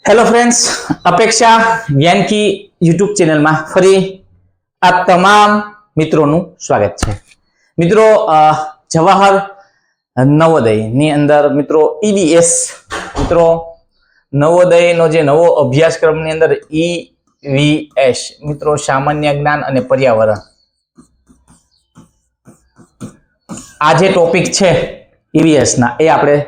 Hello friends, अपेक्षा ज्ञान की यूट्यूब चैनल में फरी आप तमाम मित्रों स्वागत है। मित्रों, जवाहर नवोदय नी अंदर मित्रों ईवीएस मित्रों नवोदय नो जे नवो अभ्यासक्रम नी अंदर ईवीएस मित्रों सामान्य ज्ञान अने पर्यावरण आज टॉपिक छे ईवीएस ना ए आपणे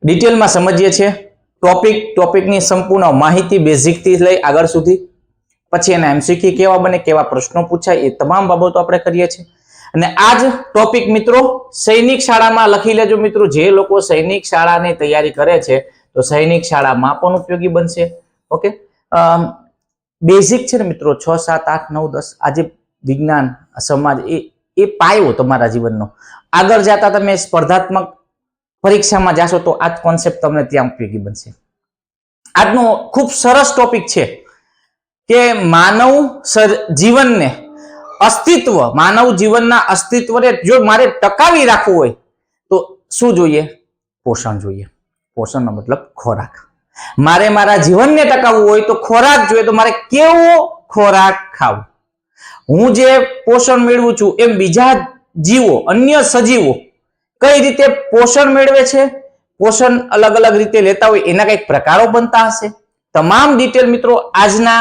डिटेल में समझीए छे। टॉपिक नी संपूर्ण माहिती बेसिक थी लई आगळ सुधी पछी एना एमसीक्यू केवा बने केवा प्रश्नो पूछाय ए तमाम बाबतो आपणे करीए छे। अने आज टॉपिक मित्रों सैनिक शाळा में लखी लेजो। मित्रों जे लोको सैनिक शाळा ની तैयारी करे छे तो सैनिक शाळा में पण उपयोगी बनशे। ओके, बेसिक छे ने मित्रों 6 7 8 9 10 आज विज्ञान समाज ए पायो तमारा जीवननो। आगळ जाता तमे स्पर्धात्मक परीक्षा में जाशो तो आज कॉन्सेप्ट तमने त्यां उपयोगी बनशे। आजनो खूब सरस टॉपिक छे के मानव जीवन ने अस्तित्व मानव जीवनना अस्तित्व ने जो मारे टकावी राखवू होय तो शुं जोईए? पोषण जोईए। पोषणनो मतलब खोराक। मारे मारा जीवन ने टकावू होय तो खोराक जोईए। तो मारे केवो खोराक खावो? हूँ जे पोषण मेळवुं छुं एम बीजा जीवो अन्य सजीवो कई रीते पोषण मेळवे छे? पोषण अलग अलग रीते लेता होय एना कई प्रकारो बनता हशे। तमाम डिटेल मित्रों आजना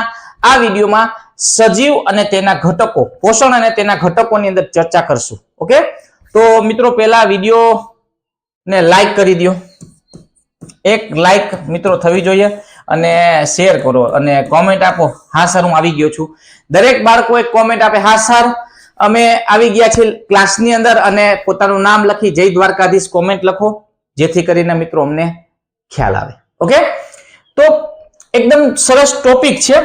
आ विडियो में सजीव अने तेना घटको पोषण अने तेना घटकोनी अंदर चर्चा करशुं। ओके, तो मित्रों पहला विडियो ने लाइक करी दियो। एक लाइक मित्रों थवी जोईए अने शेर करो अने कॉमेंट आपो हाँ सर हूँ आवी गयो छुं। दरेक बाळको एक कॉमेंट आपे हाँ सर अमे आवी गया छे क्लास नी अंदर अने पोतानुं नाम लखी जय द्वारकाधीश कॉमेंट लखो जेथी करीने मित्रों अमने ख्याल आवे। ओके, तो एकदम सरस टॉपिक छे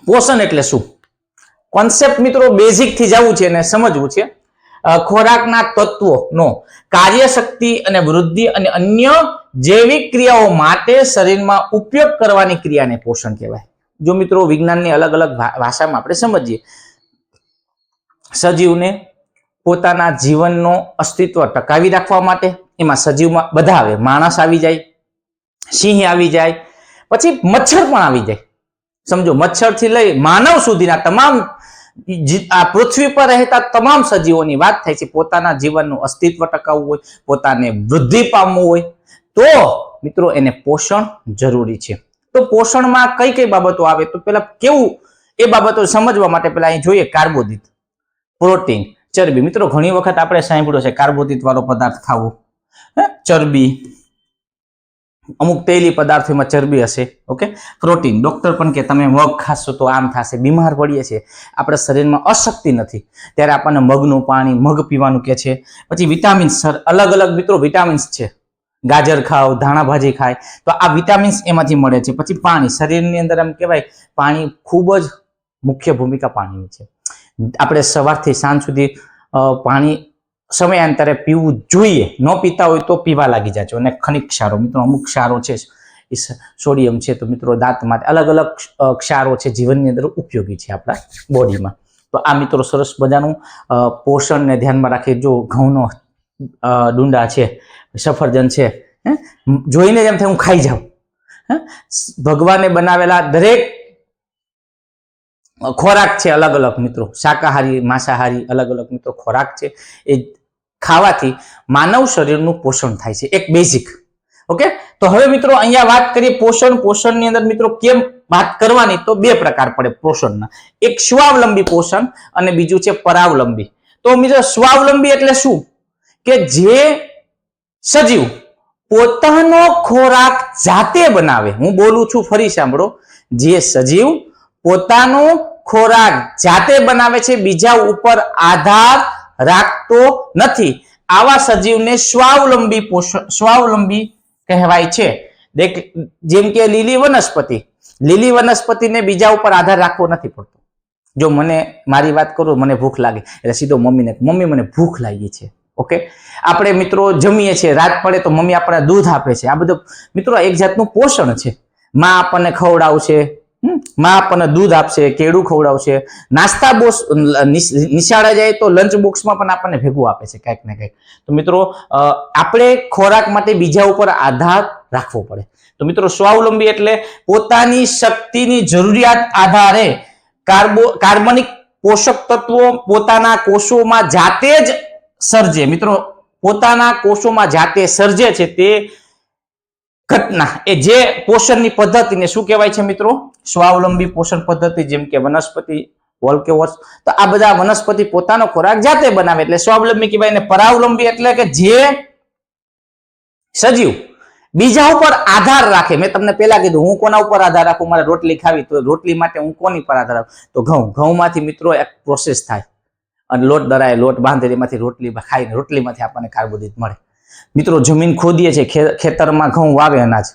पोषण एटले शुं। कॉन्सेप्ट मित्रों बेसिक थी जावुं छे ने समजवुं छे। खोराकना तत्वोनो कार्यशक्ति अने वृद्धि अने अन्य जैविक क्रियाओं माटे शरीरमां उपयोग करवानी क्रियाने पोषण कहेवाय। जो मित्रों विज्ञाननी अलग अलग भाषामां आपणे समजीए। सजीवने पोताना जीवननो अस्तित्व टकावी राखवा माटे एमां सजीवमां बधा आवे। माणस आवी जाय, सिंह आवी जाय, पछी मच्छर पण आवी जाय। समझो मच्छर थी लई मानव सुधीना तमाम आ पृथ्वी पर रहता तमाम सजीवोनी वात थाय छे। पोताना जीवननुं अस्तित्व टकावुं होय, पोताने वृद्धि पामवुं होय तो मित्रों एने पोषण जरूरी छे। तो पोषणमां कई कई बाबतो आवे तो पेला केवुं ए बाबतो समजवा माटे पेला अहीं जोईए कार्बोदિત, प्रोटीन, चरबी। मित्रों घणी वखत आपणे सांभळ्युं छे कार्बोदિત वाळो पदार्थ खावो, चरबी अमुक तेली पदार्थों में चरबी हशे। ओके, प्रोटीन डॉक्टर पण के तमे मग खाशो तो आम थशे। बीमार पड़ीए छे, आपणा शरीर में अशक्ति नथी त्यारे आपणे मगनुं पाणी मग पीवानुं के छे। पछी विटामिन्स अलग अलग मित्रों विटामिन्स छे। गाजर खाओ, धाणा भाजी खाय तो आ विटामिन्स एमांथी मळे छे। पछी पाणी शरीरनी अंदर एम कहेवाय पाणी खूब ज मुख्य भूमिका पाणीनी छे। आपणे सवारथी सांज सुधी पाणी समयांतरे पीवुं जोईए। न पीता होय तो पीवा लागी जाजो। अने खनिज क्षारो मित्रों अमुक क्षारो छे, सोडियम छे तो मित्रों दांत माटे अलग अलग क्षारो छे जीवननी अंदर उपयोगी छे आपणा बॉडीमां। तो आ मित्रों सरस मजानुं पोषण ने ध्यानमां राखी। जो घऊनो डूंडा छे, सफरजन छे, जोईने जेम थाय हुं खाई जाऊं। भगवाने बनावेला दरेक खोराक छे अलग अलग मित्रों, शाकाहारी मांसाहारी अलग अलग मित्रों खोराक छे। ए खावाथी मानव शरीरनुं पोषण थाय छे, एक बेसिक। ओके, तो हवे मित्रों अहींया वात करीए पोषण। पोषणनी अंदर मित्रों केम वात करवानी तो बे प्रकार पड़े पोषणना। एक स्वावलंबी पोषण अने बीजुं छे परावलंबी। तो मित्रों स्वावलंबी एटले शुं के जे सजीव पोतानो खोराक जाते बनावे। हूँ बोलूं छुं फरी सांभळो, जे सजीव पोतानो खोराक जाते बनावे छे, बीजा उपर आधार राखतो नथी, आवा सजीवने स्वावलंबी पोषण स्वावलंबी कहेवाय छे। देख जेम के લીલી वनस्पति ने बीजा उपर आधार राखवो नथी पड़तो। जो मने मारी बात करूं, मने भूख लागे એટલે सीधो मम्मीने मम्मी मने भूख लागी छे। ओके, આપણે मित्रों जमीए छे, रात पड़े तो मम्मी आपणे दूध आपे छे। आ बधुं मित्रों एक जातनुं पोषण छे। मां आपणे खवडावशे, मां आपणे दूध आपशे, केळું खवडावशे, नास्ता बोक्स निशाळे जाए तो लंच बोक्स में पण आपणे भेगुं आपे छे कांईक ने कांईक। तो मित्रों आपणे खोराक माटे बीजा उपर आधार રાખવો પડે. તો મિત્રો સ્વાવલંબી એટલે પોતાની શક્તિની જરૂરિયાત આધારે કાર્બનિક પોષક તત્વો પોતાના કોષોમાં જાતે જ સર્જે. મિત્રો પોતાના કોષોમાં જાતે સર્જે છે તે ઘટના એ જે પોષણની પદ્ધતિને શું કહેવાય છે મિત્રો? સ્વાવલંબી પોષણ પદ્ધતિ. જેમ કે વનસ્પતિ, વોલ્કેવોર્સ, તો આ બધા વનસ્પતિ પોતાનો ખોરાક જાતે બનાવે એટલે સ્વાવલંબી કહેવાય. અને પરાવલંબી એટલે કે જે સજીવ બીજા ઉપર આધાર રાખે. મેં તમને પહેલા કીધું હું કોના ઉપર આધાર રાખું? મારે રોટલી ખાવી, તો રોટલી માટે હું કોની પર આધાર રાખું? તો ઘઉંમાંથી મિત્રો એક પ્રોસેસ થાય અને લોટ દરાય, લોટ બાંધે, એમાંથી રોટલી ખાઈને રોટલીમાંથી આપણને કાર્બોહાઈડ્રેટ મળે. મિત્રો જમીન ખોદીએ છીએ, ખેતરમાં ઘઉં વાવે, અનાજ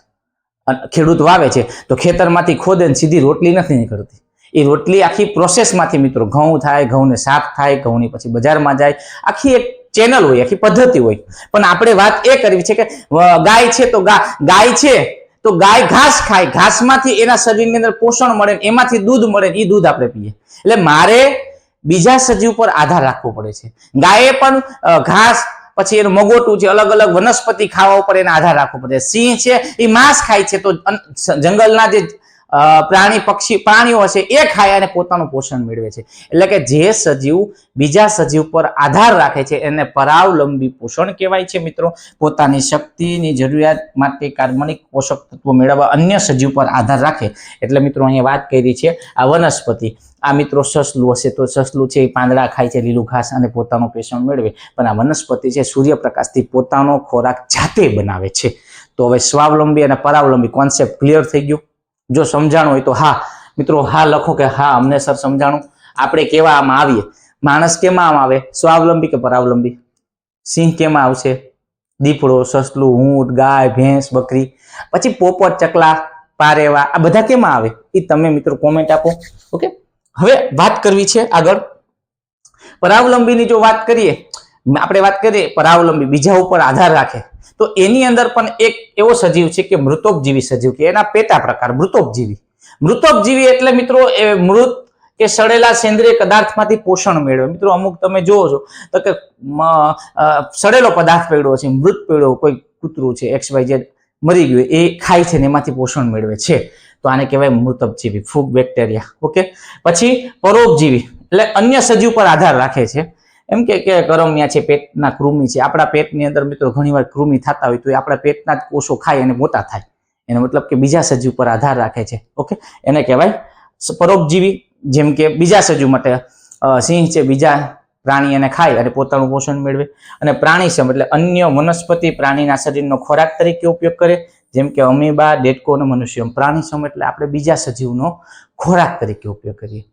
ખેડૂત વાવે છે, તો ખેતરમાંથી ખોદે ને સીધી રોટલી નથી નીકળતી. એ રોટલી આખી પ્રોસેસમાંથી મિત્રો ઘઉં થાય, ઘઉંને સાફ થાય, ઘઉંની પછી બજારમાં જાય, આખી એક ચેનલ હોય, આખી પદ્ધતિ હોય. પણ આપણે વાત એ કરવી છે કે ગાય છે તો ગાય છે તો ગાય ઘાસ ખાય, ઘાસમાંથી એના શરીરની અંદર પોષણ મળે, એમાંથી દૂધ મળે, એ દૂધ આપણે પીએ. એટલે મારે બીજા સજીવ પર આધાર રાખવો પડે છે. ગાયે પણ ઘાસ, પછી એનું મગોટું છે, અલગ અલગ વનસ્પતિ ખાવા ઉપર એને આધાર રાખવો પડે. સિંહ છે એ માંસ ખાય છે, તો જંગલના જે પ્રાણીઓ હશે એ ખાય અને પોતાનું પોષણ મેળવે છે. એટલે કે જે સજીવ બીજા સજીવ પર આધાર રાખે છે એને પરાવલંબી પોષણ કહેવાય છે. મિત્રો પોતાની શક્તિની જરૂરિયાત માટે કાર્બનિક પોષક તત્વો મેળવવા અન્ય સજીવ પર આધાર રાખે. એટલે મિત્રો અહીંયા વાત કરી છે આ વનસ્પતિ. આ મિત્રો સસલું હશે તો સસલું છે એ પાંદડા ખાય છે, લીલું ઘાસ, અને પોતાનું પોષણ મેળવે. પણ આ વનસ્પતિ છે સૂર્યપ્રકાશથી પોતાનો ખોરાક જાતે બનાવે છે. તો હવે સ્વાવલંબી અને પરાવલંબી કોન્સેપ્ટ ક્લિયર થઈ ગયો? જો સમજાણું હોય તો હા મિત્રો હા લખો કે હા અમને સર સમજાણું. આપણે કેવા આમાં આવીએ? માણસ કેમાં આમ આવે? સ્વાવલંબી કે પરાવલંબી? સિંહ કેમાં આવશે? દીપડો, સસલું, ઊંટ, ગાય, ભેંસ, બકરી, પછી પોપટ, ચકલા, પારેવા, આ બધા કેમાં આવે? એ તમે મિત્રો કોમેન્ટ આપો. ઓકે, હવે વાત કરવી છે આગળ પરાવલંબીની. જો વાત કરીએ, આપણે વાત કરીએ પરાવલંબી બીજા ઉપર આધાર રાખે, તો એની અંદર પણ એક એવો સજીવ છે કે મૃતોપજીવી સજીવ, કે એના પેટા પ્રકાર મૃતોપજીવી. મૃતોપજીવી એટલે મિત્રો એ મૃત કે સડેલા સેન્દ્રિય પદાર્થમાંથી પોષણ મેળવે. મિત્રો અમુક તમે જોવો છો તો કે સડેલો પદાર્થ પડ્યો છે, મૃત પડ્યો, કોઈ કૂતરું છે XYZ મરી ગયું, એ ખાય છે ને એમાંથી પોષણ મેળવે છે, તો આને કહેવાય મૃતોપજીવી, ફૂગ, બેક્ટેરિયા. ઓકે, પછી પરોપજીવી એટલે અન્ય સજીવ પર આધાર રાખે છે. એમ કે કરમિયા છે, પેટના કૃમિ છે. આપણા પેટની અંદર મિત્રો ઘણીવાર કૃમિ થતા હોય તો એ આપણા પેટના જ કોષો ખાય અને મોટા થાય. એનો મતલબ કે બીજા સજીવ પર આધાર રાખે છે. ઓકે, એને કહેવાય પરોપજીવી. જેમ કે બીજા સજીવ માટે સિંહ છે, બીજા પ્રાણી એને ખાય અને પોતાનું પોષણ મેળવે. અને પ્રાણીસમ એટલે અન્ય વનસ્પતિ પ્રાણીના શરીરનો ખોરાક તરીકે ઉપયોગ કરે. જેમ કે અમીબા, ડેટકો અને મનુષ્ય. પ્રાણીસમ એટલે આપણે બીજા સજીવનો ખોરાક તરીકે ઉપયોગ કરીએ.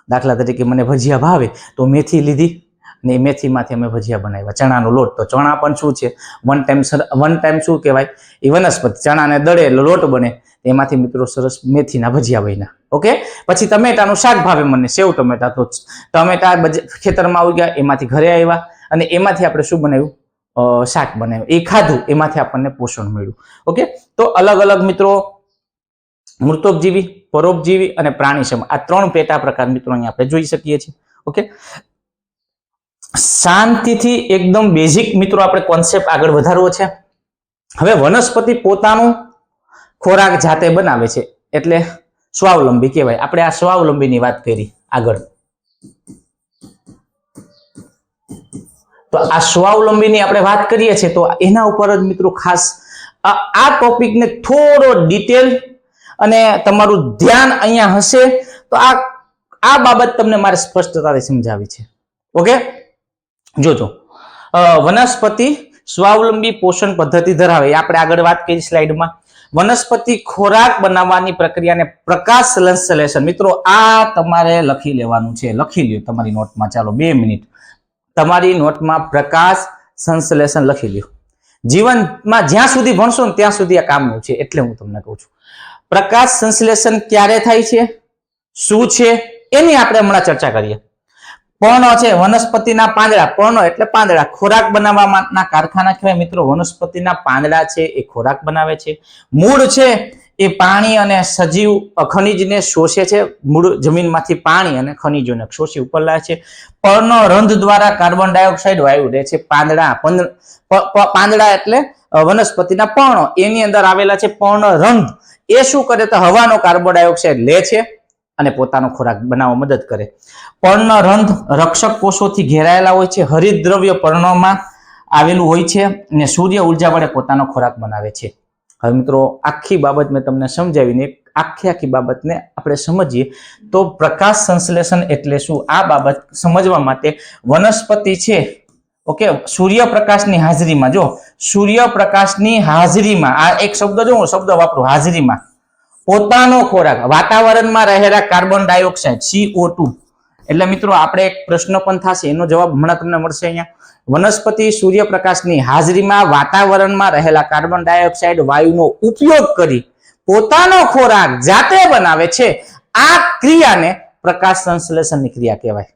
દાખલા તરીકે મને ભજીયા ભાવે તો મેથી લીધી ને મેથીમાંથી અમે ભજીયા બનાવ્યા. ચણાનો લોટ, તો ચણા પણ શું છે વન ટાઈમ શું કહેવાય? એ વનસ્પતિ. ચણાને દળે એટલે લોટ બને, એમાંથી મિત્રો સરસ મેથીના ભજીયા બન્યા. ઓકે, પછી ટમેટાનું શાક ભાવે મને, સેવ ટમેટા. તો ટમેટા ખેતરમાં આવી ગયા, એમાંથી ઘરે આવ્યા અને એમાંથી આપણે શું બનાવ્યું? શાક બનાવ્યું, એ ખાધું, એમાંથી આપણને પોષણ મળ્યું. ઓકે, તો અલગ અલગ મિત્રો મૃતોપજીવી, પરોપજીવી અને પ્રાણીસમ, આ ત્રણ પેટા પ્રકાર મિત્રો અહીંયા આપણે જોઈ શકીએ છીએ. ઓકે, શાંતિથી એકદમ બેઝિક મિત્રો આપણે કોન્સેપ્ટ આગળ વધારવો છે. હવે વનસ્પતિ પોતાનું ખોરાક જાતે બનાવે છે એટલે સ્વાવલંબી કહેવાય. આપણે આ સ્વાવલંબીની વાત કરી આગળ. તો આ સ્વાવલંબીની આપણે વાત કરીએ છીએ તો એના ઉપર જ મિત્રો ખાસ આ ટોપિકને થોડો ડિટેલ અને તમારું ધ્યાન અહીંયા હશે તો આ બાબત તમને મારે સ્પષ્ટતાથી સમજાવી છે. ઓકે, જોજો વનસ્પતિ સ્વાવલંબી પોષણ પદ્ધતિ ધરાવે. આપણે આગળ વાત કરી સ્લાઇડમાં. વનસ્પતિ ખોરાક બનાવવાની પ્રક્રિયાને પ્રકાશ સંશ્લેષણ. મિત્રો આ તમારે લખી લેવાનું છે, લખી લ્યો તમારી નોટમાં. ચાલો 2 મિનિટ તમારી નોટમાં પ્રકાશ સંશ્લેષણ લખી લ્યો. જીવનમાં જ્યાં સુધી ભણશો ને ત્યાં સુધી આ કામનું છે, એટલે હું તમને કહું છું. પ્રકાશ સંશ્લેષણ ક્યારે થાય છે, શું છે, એની આપણે હમણાં ચર્ચા કરીએ. પર્ણો છે, વનસ્પતિના પાંદડા. પર્ણો એટલે પાંદડા. ખોરાક બનાવવાના કારખાના કહેવાય મિત્રો. વનસ્પતિના પાંદડા છે એ ખોરાક બનાવે છે. મૂળ છે એ પાણી અને સજીવ ખનિજને શોષે છે. મૂળ જમીનમાંથી પાણી અને ખનિજોને શોષી ઉપર લાવે છે. પર્ણ રંધ દ્વારા કાર્બન ડાયોક્સાઇડ વાયુ રહે છે. પાંદડા એટલે વનસ્પતિના પર્ણો, એની અંદર આવેલા છે પર્ણરંધ્ર. એ શું કરે તો હવાનો કાર્બન ડાયોક્સાઇડ લે છે અને પોતાનો ખોરાક બનાવવા મદદ કરે. પર્ણરંધ્ર રક્ષક કોષોથી ઘેરાયેલા હોય છે, હરિતદ્રવ્ય પર્ણોમાં આવેલું હોય છે અને સૂર્ય ઉર્જા વડે પોતાનો ખોરાક બનાવે છે. હવે મિત્રો આખી બાબત મેં તમને સમજાવીને આખી બાબતને આપણે સમજીએ તો પ્રકાશ સંશ્લેષણ એટલે શું, આ બાબત સમજવા માટે વનસ્પતિ છે ઓકે સૂર્યપ્રકાશની હાજરીમાં, જો સૂર્યપ્રકાશની હાજરીમાં, આ એક શબ્દ જો હું શબ્દ વાપરું હાજરીમાં, પોતાનો ખોરાક વાતાવરણમાં રહેલા કાર્બન ડાયોક્સાઇડ CO2. એટલે મિત્રો આપણે એક પ્રશ્ન પણ થશે, એનો જવાબ હમણાં તમને મળશે અહીંયા. વનસ્પતિ સૂર્યપ્રકાશની હાજરીમાં વાતાવરણમાં રહેલા કાર્બન ડાયોક્સાઇડ વાયુનો ઉપયોગ કરી પોતાનો ખોરાક જાતે બનાવે છે. આ ક્રિયાને પ્રકાશ સંશ્લેષણની ક્રિયા કહેવાય.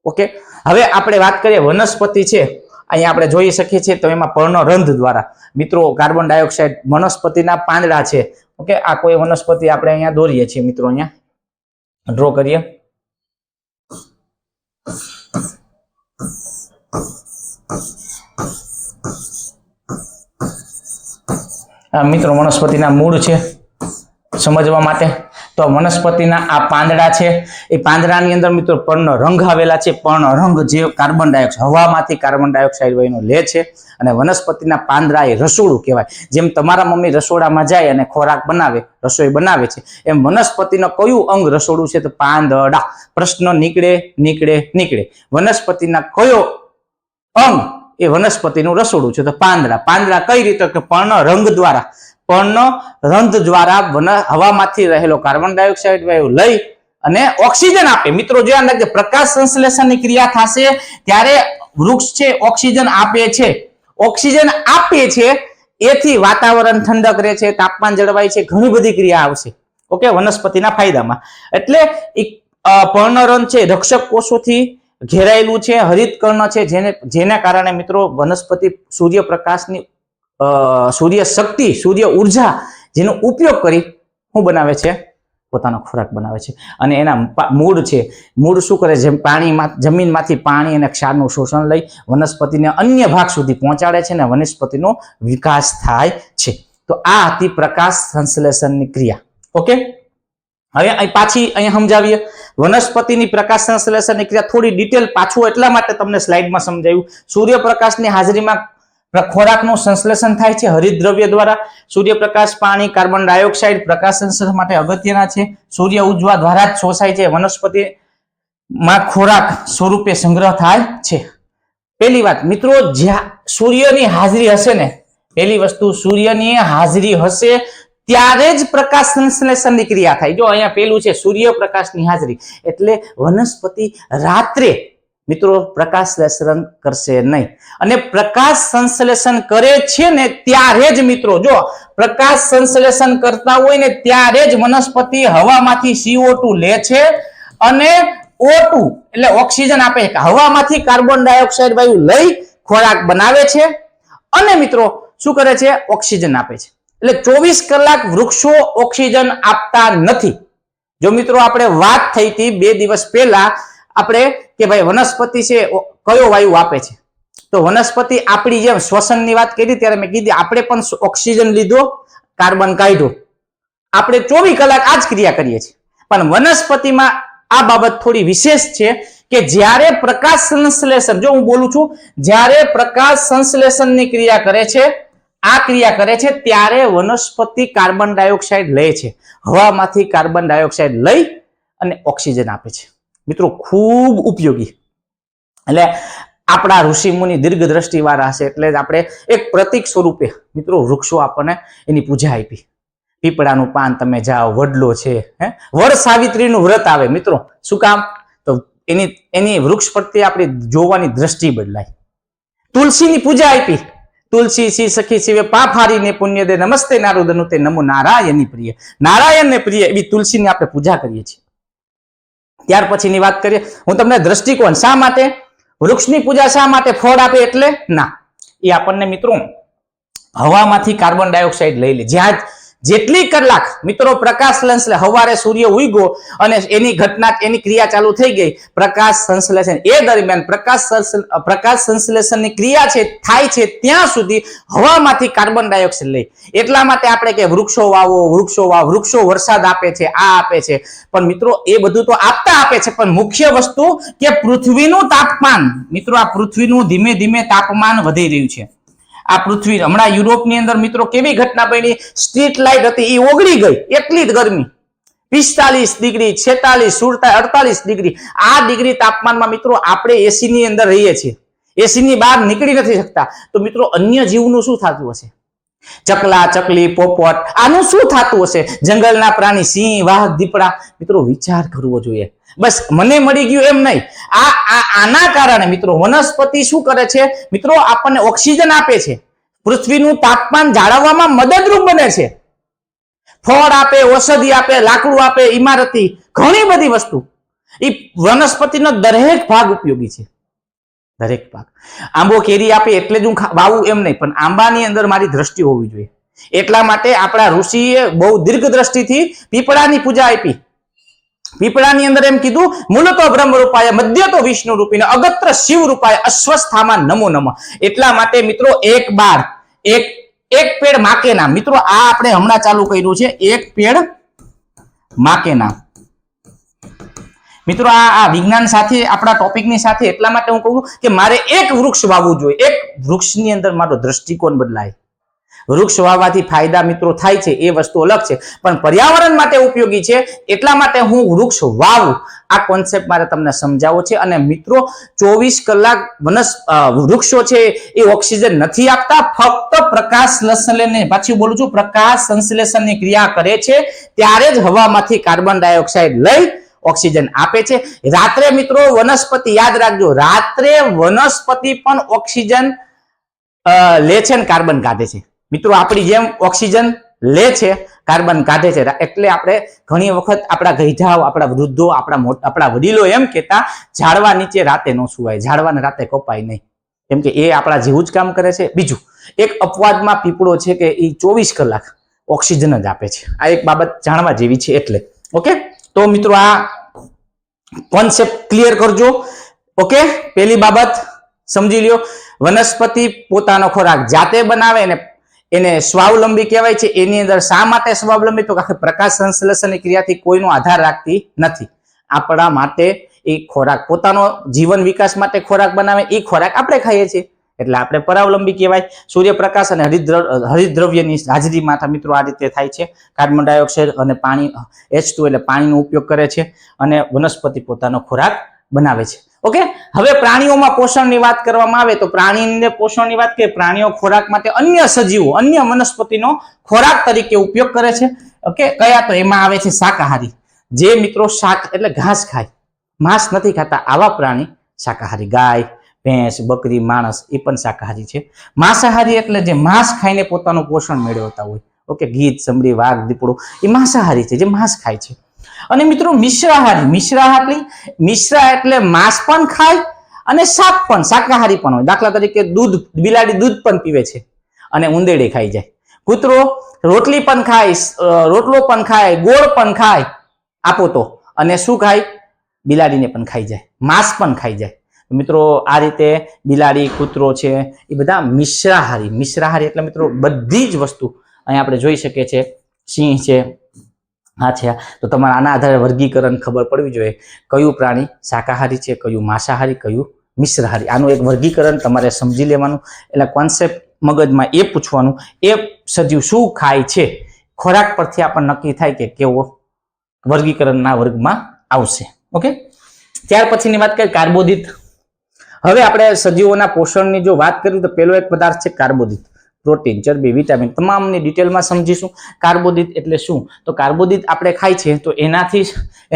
ઓકે, હવે આપણે વાત કરીએ વનસ્પતિ છે, અહીંયા આપણે જોઈ શકીએ છીએ તો એમાં પર્ણરંધ્ર દ્વારા મિત્રો કાર્બન ડાયોક્સાઇડ વનસ્પતિના પાંદડા છે. ઓકે, આ કોઈ વનસ્પતિ આપણે અહીંયા દોરીએ છીએ મિત્રો, અહીંયા ડ્રો કરીએ. મિત્રો વનસ્પતિના મૂળ છે સમજવા માટે, તો વનસ્પતિના આ પાંદડા છે, એ પાંદડાની અંદર મિત્રો પર્ણરંધ્ર આવેલા છે. પર્ણરંધ્ર જે કાર્બન ડાયોક્સાઇડ હવામાંથી કાર્બન ડાયોક્સાઇડ વહીનો લે છે અને વનસ્પતિના પાંદડા એ રસોડું કહેવાય. જેમ તમારા મમ્મી રસોડામાં જાય અને ખોરાક બનાવે, રસોઈ બનાવે છે, એમ વનસ્પતિનો કયું અંગ રસોડું છે તો પાંદડા. પ્રશ્ન નીકળે વનસ્પતિના કયો અંગ એ વનસ્પતિનું રસોડું છે તો પાંદડા. પાંદડા કઈ રીતે કે પર્ણરંધ્ર દ્વારા, પર્ણરંધ્ર દ્વારા હવામાંથી રહેલો કાર્બન ડાયોક્સાઇડ વાયુ લઈ અને ઓક્સિજન આપે. મિત્રો ધ્યાન રાખજો, પ્રકાશ સંશ્લેષણની ક્રિયા થશે ત્યારે વૃક્ષ છે ઓક્સિજન આપે છે. ઓક્સિજન આપે છે એથી વાતાવરણ ઠંડક રહે છે, તાપમાન જળવાય છે, ઘણી બધી ક્રિયા આવશે. ઓકે, વનસ્પતિના ફાયદામાં. એટલે પર્ણરંધ્ર છે રક્ષક કોષોથી ઘેરાયેલું છે, હરિતકર્ણ છે, જેના કારણે મિત્રો વનસ્પતિ સૂર્યપ્રકાશની સૂર્ય શક્તિ, સૂર્ય ઉર્જા જેનો ઉપયોગ કરી શું બનાવે છે, પોતાનો ખોરાક બનાવે છે. અને એના મૂળ છે, મૂળ શું કરે, જેમ પાણીમાં જમીનમાંથી પાણી અને ક્ષારનું શોષણ લઈ વનસ્પતિને અન્ય ભાગ સુધી પહોંચાડે છે અને વનસ્પતિનો વિકાસ થાય છે. તો આ હતી પ્રકાશ સંશ્લેષણની ક્રિયા. ઓકે, હવે પાછી અહીંયા સમજાવીએ વનસ્પતિની પ્રકાશ સંશ્લેષણની ક્રિયા થોડી ડિટેલ પાછું એટલા માટે તમને સ્લાઇડમાં સમજાવ્યું. સૂર્યપ્રકાશની હાજરીમાં ખોરાકનું સંશ્લેષણ થાય છે હરિતદ્રવ્ય દ્વારા. સૂર્યપ્રકાશ, પાણી, કાર્બન ડાયોક્સાઇડ પ્રકાશ સંશ્લેષણ માટે અગત્યના છે. સૂર્ય ઉર્જા દ્વારા જ શોષાય છે, વનસ્પતિમાં ખોરાક સ્વરૂપે સંગ્રહ થાય છે. પહેલી વાત મિત્રો, જ્યાં સૂર્યની હાજરી હશે ને, પહેલી વસ્તુ સૂર્યની હાજરી હશે ત્યારે જ પ્રકાશ સંશ્લેષણની ક્રિયા થાય. જો અહીંયા પેલું છે સૂર્યપ્રકાશની હાજરી, એટલે વનસ્પતિ રાત્રે મિત્રો પ્રકાશ સંશ્લેષણ કરશે નહીં. અને પ્રકાશ સંશ્લેષણ કરે છે ને ત્યારે જ મિત્રો, જો પ્રકાશ સંશ્લેષણ કરતા હોય ને ત્યારે જ વનસ્પતિ હવામાંથી CO2 લે છે અને O2 એટલે ઓક્સિજન આપે છે. હવામાંથી કાર્બન ડાયોક્સાઇડ વાયુ લઈ ખોરાક બનાવે છે અને મિત્રો શું કરે છે, ઓક્સિજન આપે છે. એટલે 24 કલાક વૃક્ષો ઓક્સિજન આપતા નથી. જો મિત્રો આપણે વાત થઈ હતી 2 દિવસ પહેલા આપણે કે ભાઈ વનસ્પતિ છે કયો વાયુ આપે છે, તો વનસ્પતિ આપણી જેમ શ્વસનની વાત કરી ત્યારે મેં કીધી આપણે પણ ઓક્સિજન લીધો, કાર્બન કાઢ્યો, આપણે 24 કલાક આ જ ક્રિયા કરીએ છીએ. પણ વનસ્પતિમાં આ બાબત થોડી વિશેષ છે કે જ્યારે પ્રકાશ સંશ્લેષણ, જો હું બોલું છું, જ્યારે પ્રકાશ સંશ્લેષણની ક્રિયા કરે છે, આ ક્રિયા કરે છે ત્યારે વનસ્પતિ કાર્બન ડાયોક્સાઇડ લે છે, હવામાંથી કાર્બન ડાયોક્સાઇડ લઈ અને ઓક્સિજન આપે છે. મિત્રો ખૂબ ઉપયોગી. એટલે આપણા ઋષિ મુનિ દીર્ઘ દ્રષ્ટિ વાળા હશે એટલે આપણે એક પ્રતીક સ્વરૂપે મિત્રો વૃક્ષો આપણને એની પૂજા આપી. પીપળાનું પાન તમે જાઓ, વડલો છે, વડ સાવિત્રીનું વ્રત આવે મિત્રો, શું કામ, તો એની વૃક્ષ પ્રત્યે આપણી જોવાની દ્રષ્ટિ બદલાય. તુલસીની પૂજા આપી, તુલસી સી સખી શિવે પાપ હારીને પુણ્ય દે, નમસ્તે નારુદનુ તે નમો નારાયણની પ્રિય. નારાયણને પ્રિય એવી તુલસીની આપણે પૂજા કરીએ છીએ. ત્યાર પછીની વાત કરીએ, હું તમને દ્રષ્ટિકોણ શા માટે વૃક્ષની પૂજા શા માટે ફળ આપે એટલે ના, એ આપણને મિત્રો હવામાંથી કાર્બન ડાયોક્સાઇડ લઈ લે. જ્યાં જેટલી કલાક મિત્રો પ્રકાશ સંશ્લેષણ, હવારે સૂર્ય ઉગ્યો અને એની ઘટના એની ક્રિયા ચાલુ થઈ ગઈ, પ્રકાશ સંશ્લેષણ એ દરમિયાન પ્રકાશ સંશ્લેષણની ક્રિયા છે થાય છે ત્યાં સુધી હવામાંથી કાર્બન ડાયોક્સાઇડ લઈ. એટલા માટે આપણે કે વૃક્ષો વાવો, વૃક્ષો વરસાદ આપે છે, આ આપે છે, પણ મિત્રો એ બધું તો આપે છે, પણ મુખ્ય વસ્તુ કે પૃથ્વીનું તાપમાન, મિત્રો આ પૃથ્વીનું ધીમે ધીમે તાપમાન વધી રહ્યું છે. આ પૃથ્વી હમણાં યુરોપની અંદર મિત્રો કેવી ઘટના બની, સ્ટ્રીટ લાઇટ હતી એ ઓગળી ગઈ, એટલી જ ગરમી, 45 ડિગ્રી, 46, 48 ડિગ્રી, આ ડિગ્રી તાપમાનમાં મિત્રો આપણે એસી ની અંદર રહીએ છીએ, એસી ની બહાર નીકળી નથી શકતા. તો મિત્રો અન્ય જીવનું શું થતું હશે? ચકલા, ચકલી, પોપટ, આનું શું થતું હશે? જંગલના પ્રાણી, સિંહ, વાઘ, દીપડા. મિત્રો વિચાર કરવો જોઈએ. બસ મને મળી ગયું એમ નહીં, આના કારણે મિત્રો વનસ્પતિ શું કરે છે? મિત્રો આપણને ઓક્સિજન આપે છે, પૃથ્વીનું તાપમાન જાળવવામાં મદદરૂપ બને છે, ફળ આપે, ઔષધિ આપે, લાકડું આપે, ઇમારતી, ઘણી બધી વસ્તુ. એ વનસ્પતિનો દરેક ભાગ ઉપયોગી છે, દરેક ભાગ. આંબો કેરી આપે એટલે જ હું વાવું એમ નહીં, પણ આંબાની અંદર મારી દ્રષ્ટિ હોવી જોઈએ. એટલા માટે આપણા ઋષિએ બહુ દીર્ઘ દ્રષ્ટિથી પીપળાની પૂજા આપી. પીપળાની અંદર એમ કીધું, મૂલતો બ્રહ્મ રૂપાય, મધ્યતો વિષ્ણુ રૂપીને, અગત્ર શિવ રૂપાય, અશ્વસ્થામાં નમો નમઃ. એટલા માટે મિત્રો એક પેડ માકે નામ. મિત્રો આ આપણે હમણાં ચાલુ કર્યું છે, એક પેડ માકે નામ. મિત્રો આ વિજ્ઞાન સાથે આપણા ટોપિકની સાથે એટલા માટે હું કહું કે મારે એક વૃક્ષ વાવવું જોઈએ. એક વૃક્ષની અંદર મારો દ્રષ્ટિકોણ બદલાય. વૃક્ષ વાવવાથી ફાયદા મિત્રો થાય છે એ વસ્તુ અલગ છે, પણ પર્યાવરણ માટે ઉપયોગી છે, એટલા માટે હું વૃક્ષ વાવું. આ કોન્સેપ્ટ મારે તમને સમજાવવો છે. અને મિત્રો 24 કલાક વૃક્ષો છે એ ઓક્સિજન નથી આપતા, ફક્ત પ્રકાશ સંશ્લેષણ, પાછી બોલું છું, પ્રકાશ સંશ્લેષણની ક્રિયા કરે છે ત્યારે જ હવામાંથી કાર્બન ડાયોક્સાઇડ લઈ ઓક્સિજન આપે છે. રાત્રે મિત્રો વનસ્પતિ, યાદ રાખજો, રાત્રે વનસ્પતિ પણ ઓક્સિજન લે છે અને કાર્બન કાઢે છે. મિત્રો આપણી જેમ ઓક્સિજન લે છે, કાર્બન કાઢે છે. એટલે આપણે ઘણી વખત આપણા ગઈઢાઓ, આપણા વૃદ્ધો, આપણા વડીલો એમ કહેતા, ઝાડવા નીચે રાતે ન સુવાય, ઝાડવાને રાતે કપાય નહીં, કેમ કે એ આપણા જેવું જ કામ કરે છે. બીજું એક અપવાદમાં પીપળો છે કે એ 24 કલાક ઓક્સિજન જ આપે છે. આ એક બાબત જાણવા જેવી છે. એટલે ઓકે, તો મિત્રો આ કોન્સેપ્ટ ક્લિયર કરજો. ઓકે, પહેલી બાબત સમજી લ્યો, વનસ્પતિ પોતાનો ખોરાક જાતે બનાવે ને એને સ્વાવલંબી કહેવાય છે. એની અંદર શા માટે સ્વાવલંબી? તો કે પ્રકાશ સંશ્લેષણની ક્રિયાથી કોઈનો આધાર રાખતી નથી. આપણા માટે એ ખોરાક, પોતાનો જીવન વિકાસ માટે ખોરાક બનાવે, એ ખોરાક આપણે ખાઈએ છીએ, એટલે આપણે પરાવલંબી કહેવાય. સૂર્યપ્રકાશ અને હરિતદ્રવ્યની હાજરીમાં મિત્રો આ રીતે થાય છે. કાર્બન ડાયોક્સાઇડ અને પાણી, H2 એટલે પાણીનો ઉપયોગ કરે છે, અને વનસ્પતિ પોતાનો ખોરાક બનાવે છે. ઓકે, હવે પ્રાણીઓમાં પોષણની વાત કરવામાં આવે તો પ્રાણીને પોષણની વાત કરીએ, પ્રાણીઓ ખોરાક માટે અન્ય સજીવો, અન્ય વનસ્પતિનો ખોરાક તરીકે ઉપયોગ કરે છે. ઓકે, કયા? તો એમાં આવે છે શાકાહારી, જે મિત્રો શાક એટલે ઘાસ ખાય, માંસ નથી ખાતા, આવા પ્રાણી શાકાહારી. ગાય, ભેંસ, બકરી, માણસ એ પણ શાકાહારી છે. માંસાહારી એટલે જે માંસ ખાઈને પોતાનું પોષણ મેળવતા હોય. ઓકે, ગીધ, સમડી, વાઘ, દીપડો એ માંસાહારી છે, જે માંસ ખાય છે. અને મિત્રો મિશ્રાહારી, મિશ્રા એટલે માંસ પણ ખાય અને શાક પણ, શાકાહારી પણ હોય. દાખલા તરીકે દૂધ, બિલાડી દૂધ પણ પીવે છે અને ઉંદેડી ખાઈ જાય. કૂતરો રોટલી પણ ખાય, રોટલો પણ ખાય, ગોળ પણ ખાય, આપો તો, અને શું ખાય? બિલાડીને પણ ખાઈ જાય, માંસ પણ ખાઈ જાય. મિત્રો આ રીતે બિલાડી, કૂતરો છે એ બધા મિશ્રાહારી. મિશ્રાહારી એટલે મિત્રો બધી જ વસ્તુ અહીંયા આપણે જોઈ શકીએ છીએ. સિંહ છે, હા છે. તો તમારે આના આધારે વર્ગીકરણ ખબર પડવી જોઈએ, કયું પ્રાણી શાકાહારી છે, કયું માંસાહારી, કયું મિશ્રાહારી. આનું એક વર્ગીકરણ તમારે સમજી લેવાનું. એટલે કોન્સેપ્ટ મગજમાં એ પૂછવાનું, એ સજીવ શું ખાય છે, ખોરાક પરથી આપણને નક્કી થાય કે કેવો વર્ગીકરણના વર્ગમાં આવશે. ઓકે, ત્યાર પછીની વાત કરીએ કાર્બોદિત. હવે આપણે સજીવોના પોષણની જો વાત કરીએ તો પહેલો એક પદાર્થ છે કાર્બોદિત. પ્રોટીન, ચરબી, વિટામિન તમામની ડિટેલમાં સમજીશું. કાર્બોદિત એટલે શું? તો કાર્બોદિત આપણે ખાય છે તો એનાથી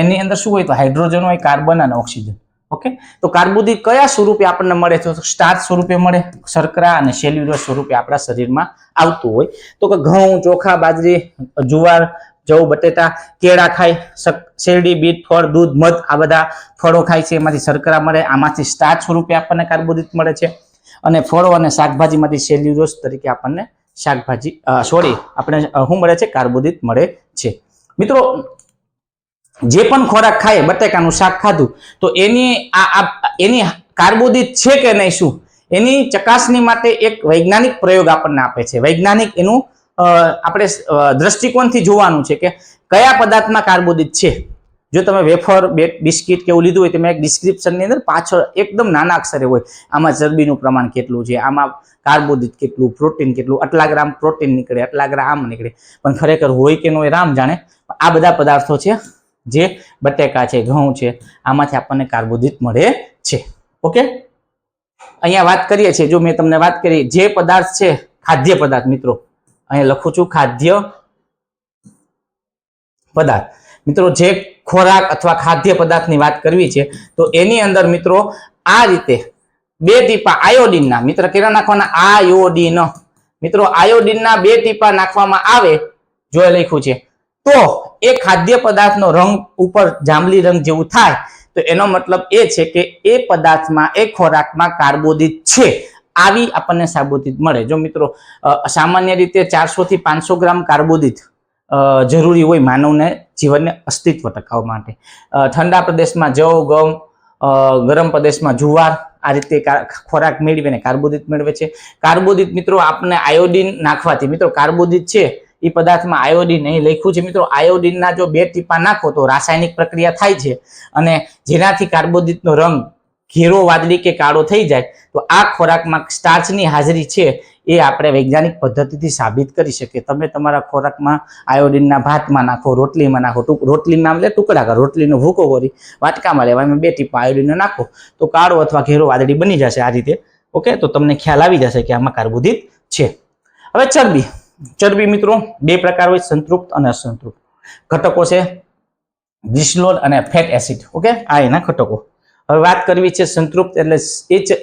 એની અંદર શું હોય? તો હાઇડ્રોજન હોય, કાર્બન અને ઓક્સિજન. ઓકે, તો કાર્બોદિત કયા સ્વરૂપે આપણને મળે છે? તો સ્ટાર્ચ સ્વરૂપે મળે, શર્કરા અને સેલ્યુલોઝ સ્વરૂપે આપણા શરીરમાં આવતું હોય. તો કે ઘઉં, ચોખા, બાજરી, જુવાર, જવ, બટેટા, કેળા ખાય, શેરડી, બીટ, ફળ, દૂધ, મધ, આ બધા ફળો ખાય છે, એમાંથી શર્કરા મળે. આમાંથી સ્ટાર્ચ સ્વરૂપે આપણને કાર્બોદિત મળે છે. અને ફળો અને શાકભાજીમાંથી સેલ્યુલોઝ તરીકે આપણને શાકભાજી સોરી આપણે શું મળે છે? કાર્બોદિત મળે છે. મિત્રો જે પણ ખોરાક ખાય, બટેકાનું શાક ખાધું તો એની કાર્બોદિત છે કે નહીં શું એની ચકાસણી માટે એક વૈજ્ઞાનિક પ્રયોગ આપણને આપે છે. વૈજ્ઞાનિક એનું આપણે દ્રષ્ટિકોણથી જોવાનું છે કે કયા પદાર્થમાં કાર્બોદિત છે. જો તમે વેફર, બિસ્કિટ કે એવું લીધું હોય તો મેં એક ડિસ્ક્રિપ્શનની અંદર પાછળ એકદમ નાના અક્ષરે હોય આમાં ચરબીનું પ્રમાણ કેટલું છે, આમાં કાર્બોદિત કેટલું, પ્રોટીન કેટલું, આટલા ગ્રામ પ્રોટીન નીકળે, આટલા ગ્રામ નીકળે. પણ ખરેખર હોય કે ન હોય રામ જાણે. આ બધા પદાર્થો છે જે બટેકા છે, ઘઉં છે, આમાંથી આપણને કાર્બોદિત મળે છે. ઓકે, અહીંયા વાત કરીએ છીએ. જો મેં તમને વાત કરી જે પદાર્થ છે ખાદ્ય પદાર્થ, મિત્રો અહીંયા લખું છું ખાદ્ય પદાર્થ. મિત્રો જે ખોરાક અથવા ખાદ્ય પદાર્થની વાત કરવી છે તો એની અંદર મિત્રો આ રીતે 2 ટીપા આયોડીનના, મિત્ર કેટલા નાખવાના? આયોડીન. મિત્રો આયોડીનના 2 ટીપા નાખવામાં આવે, જો લખ્યું છે, તો એ ખાદ્ય પદાર્થનો રંગ ઉપર જાંબલી રંગ જેવું થાય તો એનો મતલબ એ છે કે એ પદાર્થમાં, એ ખોરાકમાં કાર્બોદિત છે. આવી આપણને સાબુત મળે. જો મિત્રો સામાન્ય રીતે 400 થી 500 ગ્રામ કાર્બોદિત જરૂરી હોય માનવને જીવનને અસ્તિત્વ ટકાવવા માટે. ઠંડા પ્રદેશમાં જવ, ગમ, ગરમ પ્રદેશમાં જુવાર, આ રીતે ખોરાક મેળવીને કાર્બોદિત મેળવે છે. કાર્બોદિત મિત્રો આપણને આયોડીન નાખવાથી, મિત્રો કાર્બોદિત છે એ પદાર્થમાં આયોડીન અહીં લખ્યું છે. મિત્રો આયોડીનના જો 2 ટીપા નાખો તો રાસાયણિક પ્રક્રિયા થાય છે અને જેનાથી કાર્બોદિતનો રંગ ઘેરો, વાદળી કે કાળો થઈ જાય. તો આ ખોરાકમાં સ્ટાર્ચની હાજરી છે એ આપણે વૈજ્ઞાનિક પદ્ધતિથી સાબિત કરી શકીએ. તમે તમારા ખોરાકમાં આયોડીનના ભાતમાં નાખો, રોટલીમાં નાખો, રોટલીમાં એટલે ટુકડા કરો, રોટલીનો ભૂકો કરી વાટકામાં લેવા, એમાં 2 ટીપા આયોડીન નાખો તો કાળો અથવા ઘેરો વાદળી બની જશે આ રીતે. ઓકે, તો તમને ખ્યાલ આવી જશે કે આમાં કાર્બોદિત છે. હવે ચરબી. ચરબી મિત્રો 2 પ્રકાર હોય, સંતૃપ્ત અને અસંતૃપ્ત. ઘટકો છે ગ્લિસરોલ અને ફેટ એસિડ. ઓકે, આ એના ઘટકો. હવે વાત કરવી છે સંતૃપ્ત, એટલે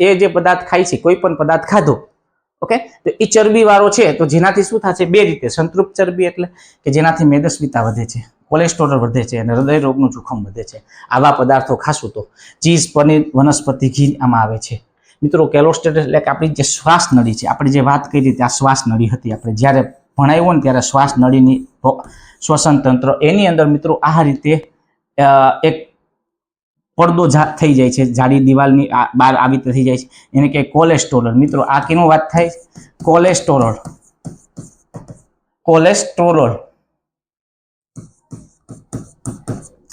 એ જે પદાર્થ ખાય છે, કોઈ પણ પદાર્થ ખાધો, ઓકે, તો એ ચરબી વાળો છે તો જેનાથી શું થશે? 2 રીતે. સંતૃપ્ત ચરબી એટલે કે જેનાથી મેદસ્વીતા વધે છે, કોલેસ્ટ્રોલ વધે છે અને હૃદય રોગનું જોખમ વધે છે. આવા પદાર્થો ખાશું તો ચીઝ, પનીર, વનસ્પતિ ઘી આમાં આવે છે. મિત્રો કેલોસ્ટ્રેટ એટલે કે આપણી જે શ્વાસ નળી છે, આપણે જે વાત કરી ત્યાં શ્વાસ નળી હતી, આપણે જ્યારે ભણાવ્યું ને ત્યારે શ્વાસ નળીની શ્વસન તંત્ર, એની અંદર મિત્રો આ રીતે એક પડદો થઈ જાય છે, જાડી દિવાલની બહાર આવી રીતે થઈ જાય છે, એને કે કોલેસ્ટ્રોલ. મિત્રો આ કેનો વાત થાય? કોલેસ્ટ્રોલ. કોલેસ્ટ્રોલ,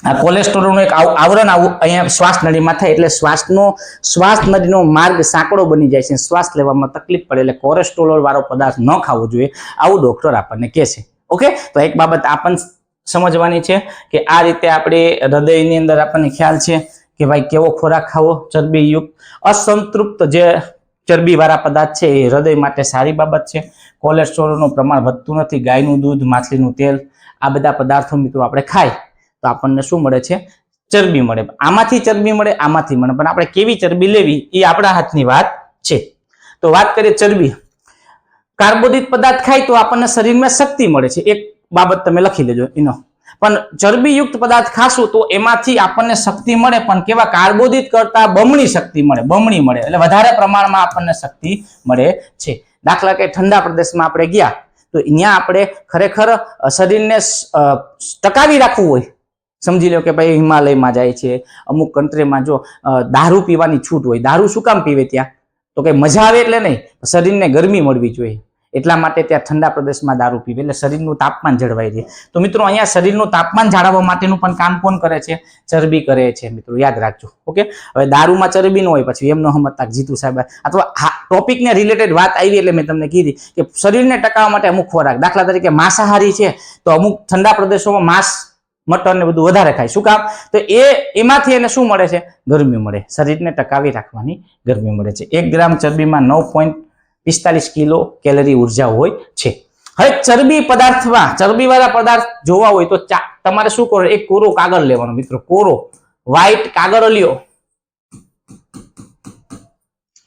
આ કોલેસ્ટ્રોલનું એક આવરણ અહીંયા શ્વાસ નળીમાં થાય એટલે શ્વાસ નળીનો માર્ગ સાંકડો બની જાય છે, શ્વાસ લેવામાં તકલીફ પડે, એટલે કોલેસ્ટ્રોલ વાળો પદાર્થ ન ખાવો જોઈએ, આવું ડોક્ટર આપણને કહે છે. ઓકે, તો એક બાબત આપણને સમજવાની છે કે આ રીતે આપણે હૃદયની અંદર આપણને ખ્યાલ છે કે ભાઈ કેવો ખોરાક ખાવો, ચરબીયુક્ત. અસંતૃપ્ત જે ચરબી વાળા પદાર્થ છે એ હૃદય માટે સારી બાબત છે. કોલેસ્ટ્રોલનું પ્રમાણ વધતું નથી. ગાયનું દૂધ, માછલીનું તેલ, આ બધા પદાર્થો મિત્રો આપણે ખાય તો આપણને શું મળે છે? ચરબી મળે. આમાંથી ચરબી મળે, આમાંથી મળે, પણ આપણે કેવી ચરબી લેવી એ આપણા હાથની વાત છે. તો વાત કરીએ ચરબી. કાર્બોદિત પદાર્થ ખાય તો આપણને શરીરમાં શક્તિ મળે છે, એક બાબત તમે લખી લેજો એનો. પણ ચરબીયુક્ત પદાર્થ ખાશું તો એમાંથી આપણને શક્તિ મળે, પણ કેવા? કાર્બોદિત કરતા બમણી શક્તિ મળે, બમણી મળે, એટલે વધારે પ્રમાણમાં આપણને શક્તિ મળે છે. દાખલા કે ઠંડા પ્રદેશમાં આપણે ગયા તો અહીંયા આપણે ખરેખર શરીરને ટકાવી રાખવું હોય, સમજી લો કે ભાઈ હિમાલયમાં જાય છે, અમુક કન્ટ્રીમાં જો દારૂ પીવાની છૂટ હોય, દારૂ શું કામ પીવે ત્યાં? તો કઈ મજા આવે એટલે નહીં, શરીરને ગરમી મળવી જોઈએ, એટલા માટે ત્યાં ઠંડા પ્રદેશમાં દારૂ પીવે એટલે શરીરનું તાપમાન જળવાઈ રહે. તો મિત્રો અહીંયા શરીરનું તાપમાન જાળવવા માટેનું પણ કામ કોણ કરે છે? ચરબી કરે છે. મિત્રો યાદ રાખજો. ઓકે, હવે દારૂમાં ચરબી ન હોય પછી એમનો સમજતા જીતુ સાહેબ અથવા ટોપિકને રિલેટેડ વાત આવી એટલે મેં તમને કીધી કે શરીરને ટકાવવા માટે અમુક ખોરાક, દાખલા તરીકે માંસાહારી છે તો અમુક ઠંડા પ્રદેશોમાં માંસ, મટન ને બધું વધારે ખાય. શું કામ? તો એમાંથી એને શું મળે છે? ગરમી મળે, શરીરને ટકાવી રાખવાની ગરમી મળે છે. 1 ગ્રામ ચરબીમાં 9.45 કિલો કેલરી ઉર્જા હોય છે. હવે ચરબી પદાર્થમાં, ચરબી વાળા પદાર્થ જોવા હોય તો તમારે શું કરો? એક કોરો કાગળ લેવાનો મિત્રો, કોરો વ્હાઈટ કાગળ લ્યો.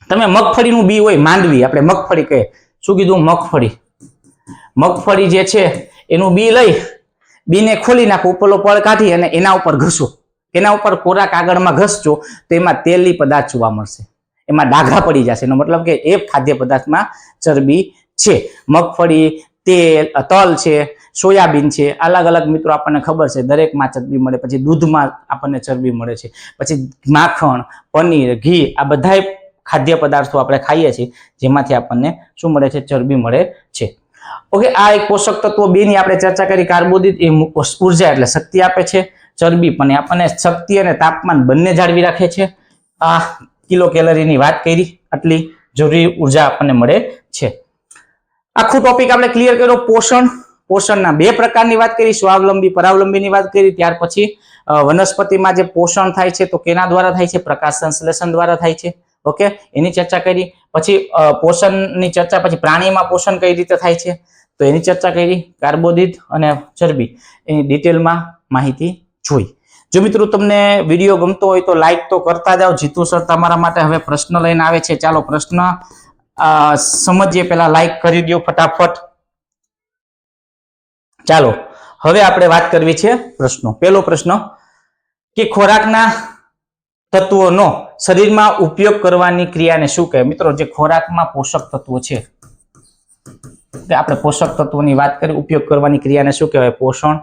તમે મગફળીનું બી હોય, માંડવી, આપણે મગફળી કહે, શું કીધું? મગફળી. મગફળી જે છે એનું બી લઈ, બીને ખોલી નાખો, ઉપરનો પળ કાઢી અને એના ઉપર ઘસો. એના ઉપર કોરા કાગળમાં ઘસજો તો એમાં તેલી પદાર્થ જોવા મળશે, એમાં ડાઘા પડી જશે. એનો મતલબ કે એ ખાદ્ય પદાર્થમાં ચરબી છે. મગફળી, તેલ, તલ છે, સોયાબીન છે, અલગ અલગ મિત્રો આપણને ખબર છે દરેકમાં ચરબી મળે. પછી દૂધમાં આપણને ચરબી મળે છે. પછી માખણ, પનીર, ઘી આ બધા ખાદ્ય પદાર્થો આપણે ખાઈએ છીએ જેમાંથી આપણને શું મળે છે? ચરબી મળે છે. ઓકે, આ એક પોષક તત્વો બે ની આપણે ચર્ચા કરી. કાર્બોદિત એ ઉર્જા એટલે શક્તિ આપે છે. ચરબી પણ આપણને શક્તિ અને તાપમાન બંને જાળવી રાખે છે. આ કિલો કેલરીની વાત કરી, આટલી જરૂરી ઉર્જા આપણને મળે છે. આખું ટોપિક આપણે ક્લિયર કર્યો. પોષણના બે પ્રકારની વાત કરી, સ્વાવલંબી, પરાવલંબીની વાત કરી. ત્યાર પછી વનસ્પતિમાં જે પોષણ થાય છે તો કેના દ્વારા થાય છે? પ્રકાશ સંશ્લેષણ દ્વારા થાય છે. ઓકે, એની ચર્ચા કરી. પછી પોષણની ચર્ચા, પછી પ્રાણીમાં પોષણ કઈ રીતે થાય છે તો એની ચર્ચા કરી. કાર્બોદિત અને ચરબી એની ડિટેલમાં માહિતી જોઈ. જો મિત્રો તમને વિડીયો ગમતો હોય તો લાઈક તો કરતા જાઓ. જીતુ સર તમારા માટે હવે પ્રશ્ન લઈને આવે છે. ચાલો પ્રશ્ન સમજીએ. પહેલા લાઈક કરી દો ફટાફટ. ચાલો હવે આપણે વાત કરવી છે પ્રશ્નો. પહેલો પ્રશ્ન કે ખોરાકના તત્વોનો શરીરમાં ઉપયોગ કરવાની ક્રિયાને શું કહે? મિત્રો, જે ખોરાકમાં પોષક તત્વો છે આપણે પોષક તત્વોની વાત કરી, ઉપયોગ કરવાની ક્રિયાને શું કહેવાય? પોષણ,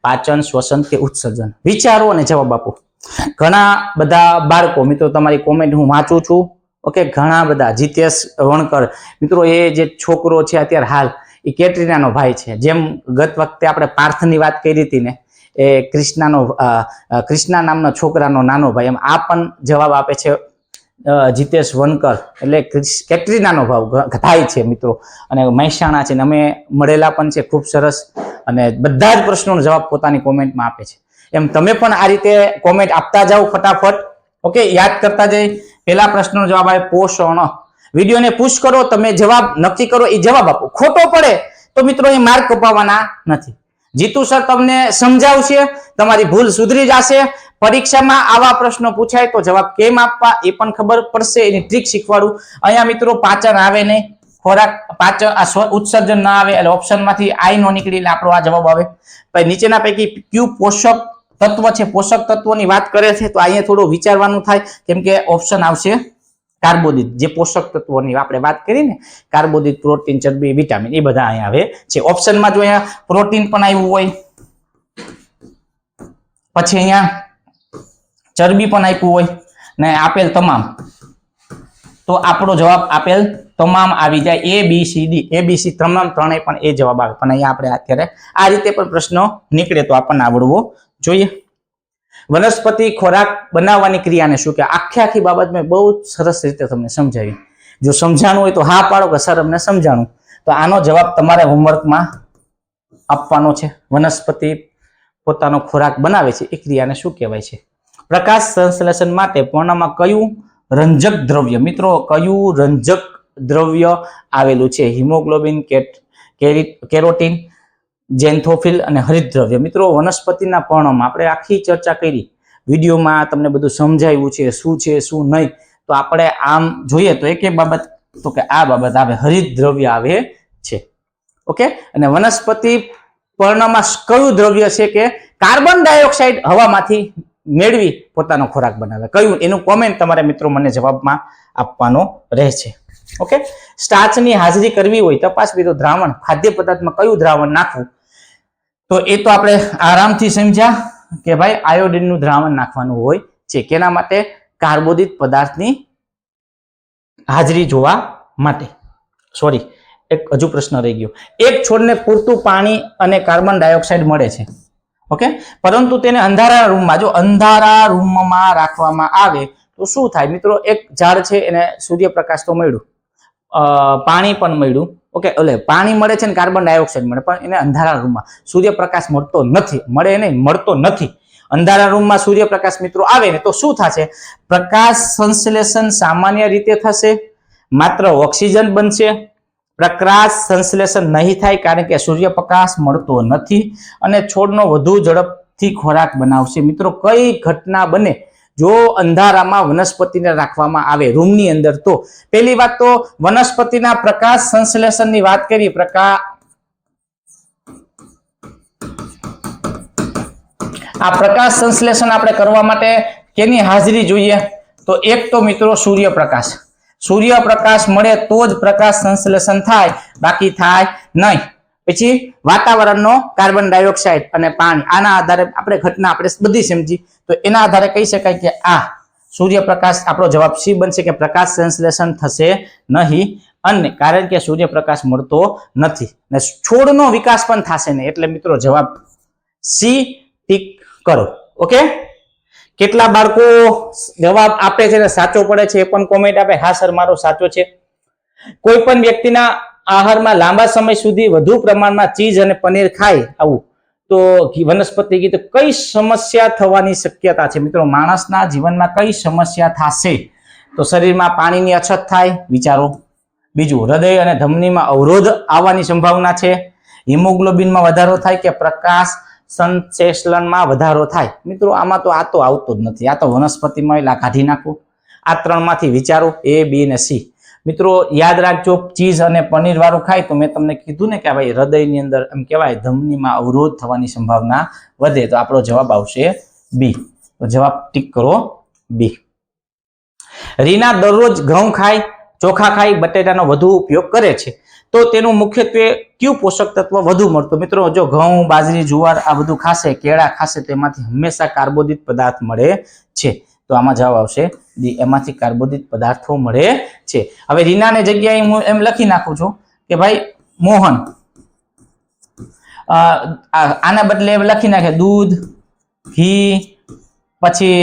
પાચન, શ્વસન કે ઉત્સર્જન? વિચારો અને જવાબ આપો. ઘણા બધા બાળકો, મિત્રો તમારી કોમેન્ટ હું વાંચું છું. ઓકે, ઘણા બધા. જીતેશ વણકર મિત્રો, એ જે છોકરો છે અત્યારે હાલ એ કેટરીનાનો ભાઈ છે. જેમ ગત વખતે આપણે પાર્થની વાત કરી હતી ને, એ કૃષ્ણા નામના છોકરાનો નાનો ભાઈ, એમ આ પણ જવાબ આપે છે જીતેશ વનકર, એટલે કેટરીનાનો ભાઈ છે મિત્રો. અને મહેસાણા છે ને અમે મળેલા પણ છે. ખૂબ સરસ. અને બધા જ પ્રશ્નોનો જવાબ પોતાની કોમેન્ટમાં આપે છે. એમ તમે પણ આ રીતે કોમેન્ટ આપતા જાઓ ફટાફટ. ઓકે, યાદ કરતા જઈ. પહેલા પ્રશ્નનો જવાબ આવે પોષણ. વિડીયોને પુશ કરો, તમે જવાબ નક્કી કરો, એ જવાબ આપો. ખોટો પડે તો મિત્રો એ માર્ક કપાવવાના નથી. જીતુ સર તમને સમજાવશે, તમારી ભૂલ સુધરી જશે. પરીક્ષામાં આવા પ્રશ્નો પૂછાય તો જવાબ કેમ આપવા એ પણ ખબર પડશે. એની ટ્રીક શીખવાડું. અહીંયા મિત્રો પાચન આવે નહીં, ખોરાક પાચન ઉત્સર્જન ના આવે એટલે ઓપ્શનમાંથી આઈ નો નીકળી એટલે આપણો આ જવાબ આવે. પછી નીચેના પૈકી કયું પોષક તત્વ છે? પોષક તત્વોની વાત કરે છે તો અહીંયા થોડું વિચારવાનું થાય, કેમ કે ઓપ્શન આવશે કાર્બોદિત. જે પોષક તત્વોની આપણે વાત કરી ને, કાર્બોદિત, પ્રોટીન, ચરબી, વિટામિન, એ બધા અહીંયા આવે છે. ઓપ્શનમાં જો અહીંયા પ્રોટીન પણ આવ્યું હોય, પછી અહીંયા ચરબી પણ આપ્યું હોય ને આપેલ તમામ, તો આપણો જવાબ આપેલ તમામ આવી જાય. ABC તમામ ત્રણેય પણ એ જવાબ આવે. પણ અહીંયા આપણે અત્યારે આ રીતે પણ પ્રશ્નો નીકળે તો આપણને આવડવો જોઈએ. વનસ્પતિ ખોરાક બનાવવાની ક્રિયાને શું કહેવાય? આખી બાબત મેં બહુ સરસ રીતે તમને સમજાવી. જો સમજાણું હોય તો હા પાડો કે સર અમને સમજાણું. તો આનો જવાબ તમારે હોમવર્કમાં આપવાનો છે. વનસ્પતિ પોતાનો ખોરાક બનાવે છે એ ક્રિયાને શું કહેવાય છે? પ્રકાશ સંશ્લેષણ માટે પર્ણમાં કયું રંજક દ્રવ્ય, મિત્રો કયું રંજક દ્રવ્ય આવેલું છે? હિમોગ્લોબિન, કેરોટીન, ઝેન્થોફિલ અને હરિતદ્રવ્ય. મિત્રો વનસ્પતિના પર્ણમાં આપણે આખી ચર્ચા કરી, વિડીયોમાં તમને બધું સમજાવ્યું છે શું છે શું નહીં. તો આપણે આમ જોઈએ તો એક બાબત, તો કે આ બાબત આવે, હરિતદ્રવ્ય આવે છે. ઓકે, અને વનસ્પતિ પર્ણમાં કયું દ્રવ્ય છે કે કાર્બન ડાયોક્સાઇડ હવામાંથી મેળવી પોતાનો ખોરાક બનાવે? કયું? એનું કોમેન્ટ તમારે મિત્રો મને જવાબમાં આપવાનો રહેશે. ઓકે, સ્ટાર્ચની હાજરી કરવી હોય, તપાસવી તો દ્રાવણ ખાદ્ય પદાર્થમાં કયું દ્રાવણ નાખવું? તો એ તો આપણે આરામથી સમજ્યા કે ભાઈ આયોડિનનું દ્રાવણ નાખવાનું હોય છે. કેના માટે? કાર્બોદિત પદાર્થની હાજરી જોવા માટે. સોરી, એક હજુ પ્રશ્ન રહી ગયો. એક છોડને પૂરતું પાણી અને કાર્બન ડાયોક્સાઇડ મળે છે, ઓકે, પરંતુ તેને અંધારા રૂમમાં, જો અંધારા રૂમમાં રાખવામાં આવે તો શું થાય? મિત્રો એક ઝાડ છે એને સૂર્યપ્રકાશ તો મળ્યું, પાણી પણ મળ્યું, ઓકે, એટલે પાણી મળે છે ને કાર્બન ડાયોક્સાઇડ મળે, પણ એને અંધારા રૂમમાં સૂર્યપ્રકાશ મળતો નથી. મળે નહીં, મળતો નથી. અંધારા રૂમમાં સૂર્યપ્રકાશ મિત્રો આવે ને તો શું થશે? પ્રકાશ સંશ્લેષણ સામાન્ય રીતે થશે, માત્ર ઓક્સિજન બનશે. પ્રકાશ સંશ્લેષણ નહીં થાય કારણ કે સૂર્યપ્રકાશ મળતો નથી અને છોડનો વધુ ઝડપથી ખોરાક બનાવશે. મિત્રો કઈ ઘટના બને જો અંધારામાં વનસ્પતિને રાખવામાં આવે રૂમની અંદર? તો પહેલી વાત તો વનસ્પતિના પ્રકાશ સંશ્લેષણની વાત કરી. આ પ્રકાશ સંશ્લેષણ આપણે કરવા માટે કેની હાજરી જોઈએ? તો એક તો મિત્રો સૂર્યપ્રકાશ. સૂર્યપ્રકાશ મળે તો જ પ્રકાશ સંશ્લેષણ થાય, બાકી થાય નહીં. પછી વાતાવરણનો કાર્બન ડાયોક્સાઇડ અને પાણી, આના આધારે આપણે ઘટના આપણે બધી સમજી, તો એના આધારે કહી શકાય કે આ સૂર્યપ્રકાશ, આપણો જવાબ સી બનશે કે પ્રકાશ સંશ્લેષણ થશે નહીં, અને કારણ કે સૂર્યપ્રકાશ મળતો નથી ને છોડનો વિકાસ પણ થશે નહીં, એટલે મિત્રો જવાબ સી ટીક કરો. ઓકે, કેટલા બાળકો જવાબ આપે છે ને સાચો પડે છે એ પણ કોમેન્ટ આપે. હા સર, મારો સાચો છે. કોઈ પણ વ્યક્તિના આહારમાં લાંબા સમય સુધી વધુ પ્રમાણમાં ચીઝ અને પનીર ખાય આવું તો વનસ્પતિ ઘી, તો કઈ સમસ્યા થવાની શક્યતા છે? મિત્રો, માણસના જીવનમાં કઈ સમસ્યા થશે? તો શરીરમાં પાણીની અછત થાય, વિચારો. બીજું, હૃદય અને ધમનીમાં અવરોધ આવવાની સંભાવના છે. હિમોગ્લોબિનમાં વધારો થાય કે પ્રકાશ સંશ્લેષણમાં વધારો થાય? મિત્રો, આમાં તો આ તો આવતું જ નથી. આ તો વનસ્પતિમાં કાઢી નાખો. આ ત્રણમાંથી વિચારો, એ, બી અને સી. મિત્રો, યાદ રાખજો, ચીઝ અને પનીર વાળું ખાય તો મેં તમને કીધું ને કે ભાઈ હૃદયની અંદર એમ કહેવાય ધમનીમાં અવરોધ થવાની સંભાવના વધે, તો આપણો જવાબ આવશે બી. તો જવાબ ટીક કરો, બી. રીના દરરોજ ઘઉં ખાય, ચોખા ખાય, બટેટાનો વધુ ઉપયોગ કરે છે, તો તેનું મુખ્યત્વે કયું પોષક તત્વ વધુ મળતું? મિત્રો, જો ઘઉં, બાજરી, જુવાર આ બધું ખાશે, કેળા ખાશે, તો એમાંથી હંમેશા કાર્બોદિત પદાર્થ મળે છે. તો આમાં જવાબ આવશે ડી, એમાંથી કાર્બોદિત પદાર્થો મળે છે. હવે રીનાને જગ્યાએ હું એમ લખી નાખું છું કે ભાઈ મોહન, આના બદલે એમ લખી નાખે દૂધ, ઘી, પછી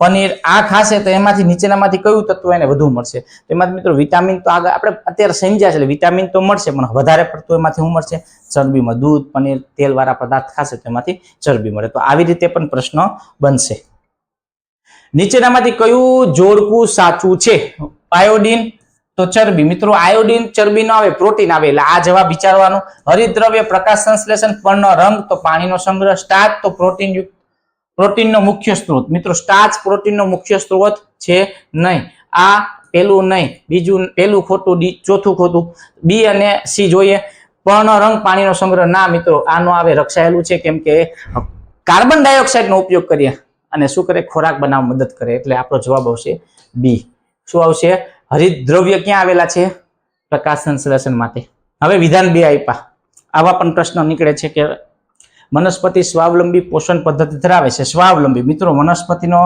પનીર આ ખાશે તો એમાંથી નીચેનામાંથી કયું તત્વ એને વધુ મળશે? તો એમાંથી મિત્રો વિટામિન તો આગળ આપણે અત્યારે સમજ્યા છે, એટલે વિટામિન તો મળશે, પણ વધારે પડતું એમાંથી શું મળશે? ચરબીમાં. દૂધ, પનીર, તેલવાળા પદાર્થ ખાશે તો એમાંથી ચરબી મળે. તો આવી રીતે પણ પ્રશ્ન બનશે. નીચેનામાંથી કયું જોડકું સાચું છે? આયોડીન તો ચરબી. મિત્રો, આયોડીન ચરબી ન આવે, પ્રોટીન આવે, એટલે આ જવાબ વિચારવાનો. હરિતદ્રવ્ય પ્રકાશ સંશ્લેષણ, પર્ણનો રંગ તો પાણીનો સંગ્રહ, સ્ટાર્ચ તો પ્રોટીનનો મુખ્ય સ્ત્રોત. મિત્રો, સ્ટાર્ચ પ્રોટીનનો મુખ્ય સ્ત્રોત છે નહીં. આ પેલું નહીં, બીજું પેલું ખોટું, ડી ચોથું ખોટું. બી અને સી જોઈએ. પર્ણનો રંગ, પાણીનો સંગ્રહ, ના મિત્રો આ નો આવે, રક્ષાયેલું છે, કેમ કે કાર્બન ડાયોક્સાઇડ નો ઉપયોગ કરીએ અને શું કરે? ખોરાક બનાવવા મદદ કરે, એટલે આપણો જવાબ આવશે બી. શું આવશે? હરિતદ્રવ્ય ક્યાં આવેલા છે? પ્રકાશ સંશ્લેષણ માટે. હવે વિધાન 2 આપ્યા. આવા પણ પ્રશ્ન નીકળે છે કે વનસ્પતિ સ્વાવલંબી પોષણ પદ્ધતિ ધરાવે છે. સ્વાવલંબી, મિત્રો વનસ્પતિનો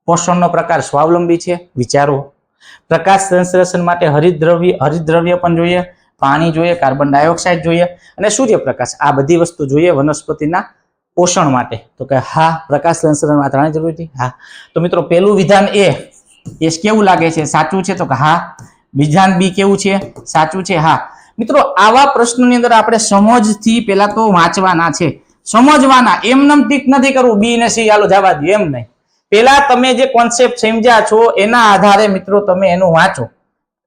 પોષણનો પ્રકાર સ્વાવલંબી છે, વિચારો. પ્રકાશ સંશ્લેષણ માટે હરિતદ્રવ્ય પણ જોઈએ, પાણી જોઈએ, કાર્બન ડાયોક્સાઇડ જોઈએ અને સૂર્યપ્રકાશ, આ બધી વસ્તુ જોઈએ વનસ્પતિના પોષણ માટે. તો કે હા, પ્રકાશ સંશ્લેષણ માટે આની જરૂર હતી. હા, તો મિત્રો પહેલું વિધાન એ કેવું લાગે છે? સાચું છે? તો કે હા. વિધાન બી કેવું છે? સાચું છે. હા. મિત્રો, આવા પ્રશ્નોની અંદર આપણે સમજથી પહેલા તો વાંચવાના છે, સમજવાના. એમનેમ ટીક નથી કરવું બી ને સી હાલો જવા દો, એમ નહીં. પહેલા તમે જે કોન્સેપ્ટ સમજ્યા છો એના આધારે મિત્રો તમે એનું વાંચો.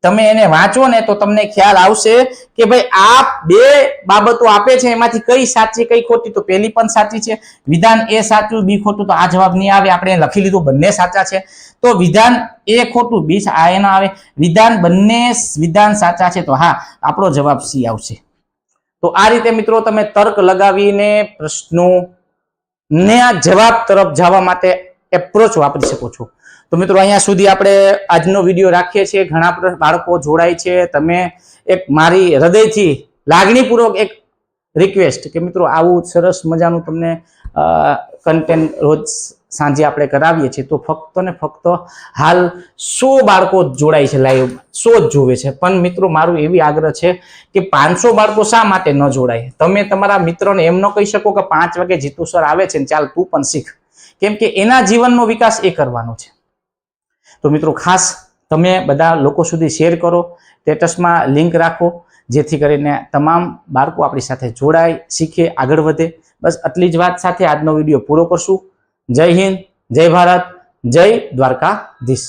તમે એને વાંચો ને તો તમને ખ્યાલ આવશે કે ભાઈ આ બે બાબતો આપે છે, એમાંથી કઈ સાચી કઈ ખોટી? તો પહેલી પણ સાચી છે, વિધાન એ સાચું, બી ખોટું, તો આ જવાબ નહીં આવે. આપણે લખી લીધું બંને સાચા છે, તો વિધાન એ ખોટું, બી આ એનો આવે. વિધાન સાચા છે, તો હા, આપણો જવાબ સી આવશે. તો આ રીતે મિત્રો તમે તર્ક લગાવીને પ્રશ્નો ને જવાબ તરફ જવા માટે એપ્રોચ વાપરી શકો છો. તો મિત્રો અહીંયા સુધી આપણે આજનો વિડીયો રાખીએ છીએ. ઘણા બાળકો જોડાય છે. તમે એક મારી હૃદયથી લાગણીપૂર્વક એક રિક્વેસ્ટ કે મિત્રો આવું સરસ મજાનું તમને કન્ટેન્ટ રોજ સાંજે આપણે કરાવીએ છીએ, તો ફક્ત ને ફક્ત હાલ 100 બાળકો જોડાય છે લાઈવ, 100 જ જોવે છે. પણ મિત્રો મારું એવી આગ્રહ છે કે 500 બાળકો શા માટે ન જોડાય? તમે તમારા મિત્રોને એમ ન કહી શકો કે 5 વાગે જીતુ સર આવે છે ને ચાલ તું પણ શીખ, કેમ કે એના જીવનનો વિકાસ એ કરવાનો છે. તો મિત્રો ખાસ તમે બધા લોકો સુધી શેર કરો, સ્ટેટસમાં લિંક રાખો, જેથી કરીને તમામ બાળકો આપણી સાથે જોડાય, શીખે, આગળ વધે. બસ આટલી જ વાત સાથે આજનો વિડીયો પૂરો કરશું. જય હિન્દ, જય ભારત, જય દ્વારકાધીશ.